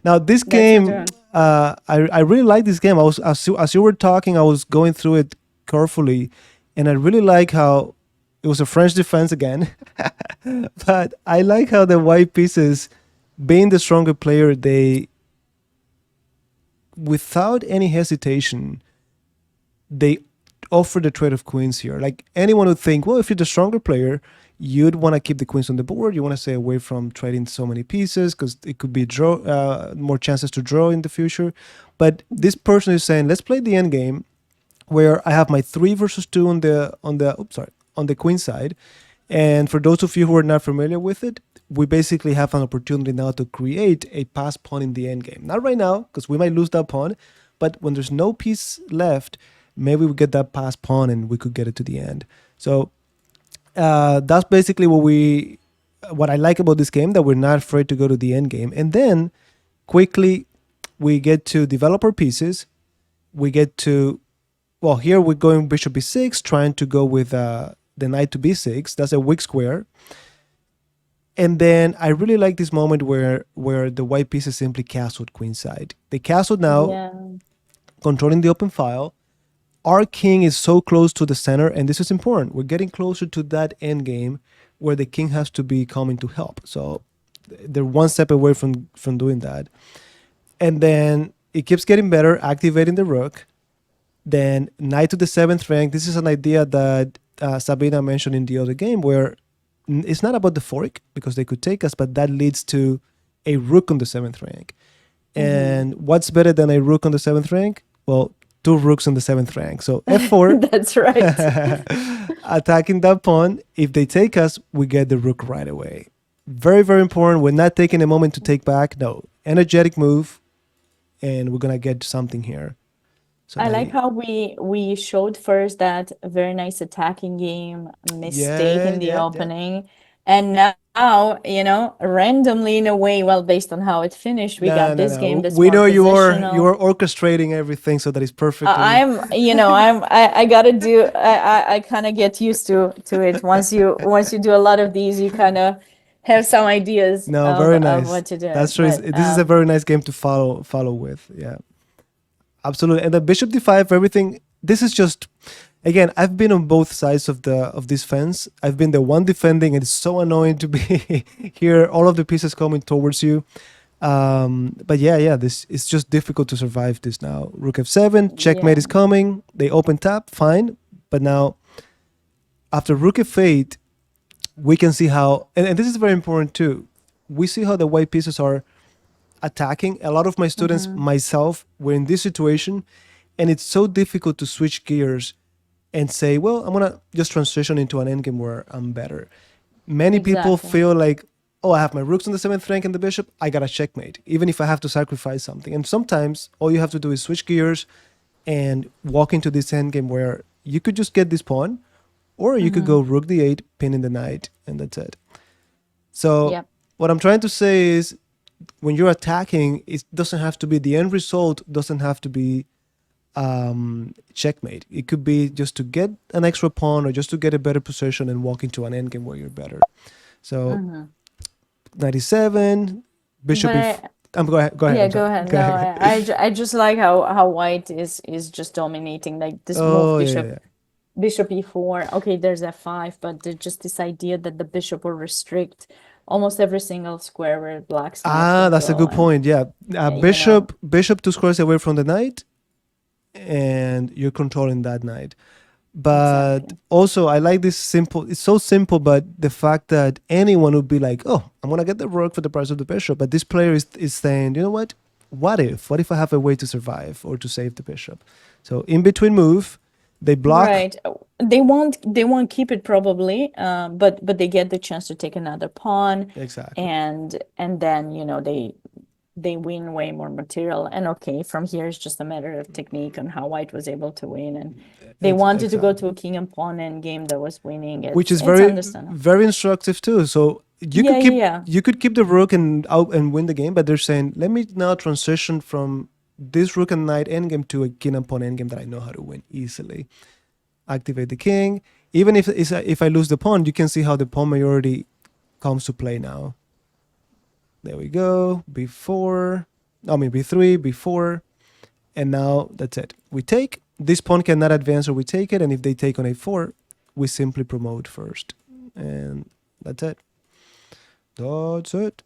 Now this That's your game, turn. I really like this game. I was as you were talking, I was going through it carefully, and I really like how it was a French defense again. But I like how the white pieces, being the stronger player, they without any hesitation they offer the trade of queens here. Like anyone would think, well, if you're the stronger player, you'd want to keep the queens on the board. You want to stay away from trading so many pieces because it could be draw more chances to draw in the future. But this person is saying, let's play the end game where I have my 3 versus 2 on the queen side. And for those of you who are not familiar with it, we basically have an opportunity now to create a pass pawn in the end game. Not right now, because we might lose that pawn, but when there's no piece left, maybe we get that pass pawn and we could get it to the end. So that's basically what I like about this game, that we're not afraid to go to the end game. And then quickly we get to develop our pieces. We get to, well, here we're going bishop b6, trying to go with the knight to b6. That's a weak square. And then I really like this moment where the white pieces simply castled queenside. They castled now, Yeah. controlling the open file. Our king is so close to the center, and this is important. We're getting closer to that end game where the king has to be coming to help. So they're one step away from doing that. And then it keeps getting better, activating the rook. Then knight to the 7th rank. This is an idea that Sabina mentioned in the other game, where it's not about the fork because they could take us, but that leads to a rook on the 7th rank. Mm-hmm. And what's better than a rook on the 7th rank? Well, 2 rooks on the 7th rank. So f4, That's right. attacking that pawn. If they take us, we get the rook right away. Very, very important. We're not taking a moment to take back. No, energetic move, and we're gonna get something here. So I that, like how we showed first that very nice attacking game, mistake yeah, in the yeah, yeah. opening, and now, randomly in a way, well, based on how it finished, we No, got no, this game no. that's We more know you positional. are orchestrating everything so that it's perfectly. I gotta do, I kind of get used to it. Once you do a lot of these, you kind of have some ideas No, of very of nice. what to do. That's true. But This is a very nice game to follow with. Yeah, absolutely. And the bishop d5, everything. This is just, again, I've been on both sides of this fence. I've been the one defending, and it's so annoying to be here. All of the pieces coming towards you. But yeah, this it's just difficult to survive this now. Rook f7, checkmate yeah. is coming. They open tap, fine. But now after rook f8, we can see how, and this is very important too. We see how the white pieces are attacking. A lot of my students, Mm-hmm. myself, were in this situation, and it's so difficult to switch gears and say, well, I'm gonna just transition into an endgame where I'm better. Many people Exactly. feel like, oh, I have my rooks on the 7th rank and the bishop, I got a checkmate, even if I have to sacrifice something. And sometimes all you have to do is switch gears and walk into this endgame where you could just get this pawn, or you could Mm-hmm. go rook d8, pinning the knight, and that's it. So Yep. what I'm trying to say is, when you're attacking, it doesn't have to be, the end result doesn't have to be checkmate. It could be just to get an extra pawn or just to get a better position and walk into an endgame where you're better. So Mm-hmm. 97, bishop But if. Go ahead. Go ahead. yeah, I'm go sorry. ahead. Go No, ahead. I just like how white is just dominating. Like this move, Oh yeah, bishop yeah. bishop e4. Okay, there's f5, but just this idea that the bishop will restrict almost every single square where blacks can have Ah, that's a control, good and point. Yeah, you know bishop 2 squares away from the knight, and you're controlling that knight. But exactly. also, I like this simple. It's so simple, but the fact that anyone would be like, "Oh, I'm gonna get the rook for the price of the bishop," but this player is saying, "You know what? What if? What if I have a way to survive or to save the bishop?" So in between move, they block. Right. They won't keep it probably, but they get the chance to take another pawn, Exactly. and then they win way more material. And okay, from here it's just a matter of technique on how white was able to win. And they wanted to go Exactly. to a king and pawn end game that was winning. Which It's is it's very understandable. very instructive too. So Yeah, yeah, yeah. you could keep the rook and out and win the game, but they're saying, let me now transition from this rook and knight endgame to a king and pawn endgame that I know how to win easily. Activate the king. Even if I lose the pawn, you can see how the pawn majority comes to play now. There we go. B4. I mean b3, b4, and now that's it. We take. This pawn cannot advance, or we take it, and if they take on a4, we simply promote first. And that's it. That's it.